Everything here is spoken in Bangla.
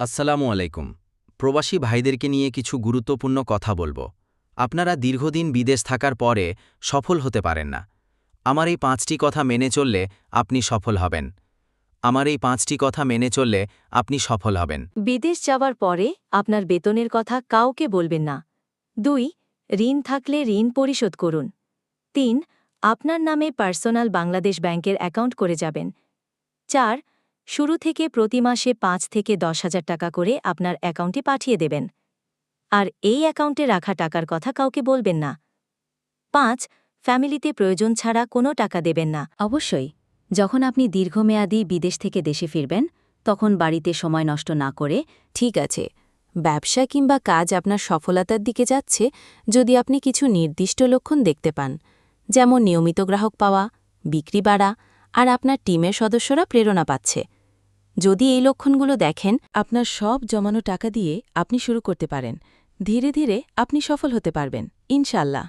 আসসালামু আলাইকুম। প্রবাসী ভাইদেরকে নিয়ে কিছু গুরুত্বপূর্ণ কথা বলবো। আপনারা দীর্ঘদিন বিদেশ থাকার পরে সফল হতে পারেন না। আমার এই ৫টি কথা মেনে চললে আপনি সফল হবেন। আমার এই ৫টি কথা মেনে চললে আপনি সফল হবেন। বিদেশ যাওয়ার পরে আপনার বেতনের কথা কাউকে বলবেন না। ২. ঋণ থাকলে ঋণ পরিশোধ করুন। ৩. আপনার নামে পার্সোনাল বাংলাদেশ ব্যাংকের অ্যাকাউন্ট করে যাবেন। ৪. শুরু থেকে প্রতি মাসে ৫ থেকে ১০,০০০ টাকা করে আপনার অ্যাকাউন্টে পাঠিয়ে দেবেন। আর এই অ্যাকাউন্টে রাখা টাকার কথা কাউকে বলবেন না। ৫. ফ্যামিলিতে প্রয়োজন ছাড়া কোনো টাকা দেবেন না। অবশ্যই, যখন আপনি দীর্ঘমেয়াদী বিদেশ থেকে দেশে ফিরবেন, তখন বাড়িতে সময় নষ্ট না করে, ঠিক আছে, ব্যবসা কিংবা কাজ আপনার সফলতার দিকে যাচ্ছে যদি আপনি কিছু নির্দিষ্ট লক্ষণ দেখতে পান, যেমন নিয়মিত গ্রাহক পাওয়া, বিক্রি বাড়া, আর আপনার টিমের সদস্যরা প্রেরণা পাচ্ছে। যদি এই লক্ষণগুলো দেখেন, আপনার সব জমানো টাকা দিয়ে আপনি শুরু করতে পারেন। ধীরে ধীরে আপনি সফল হতে পারবেন, ইনশাল্লাহ।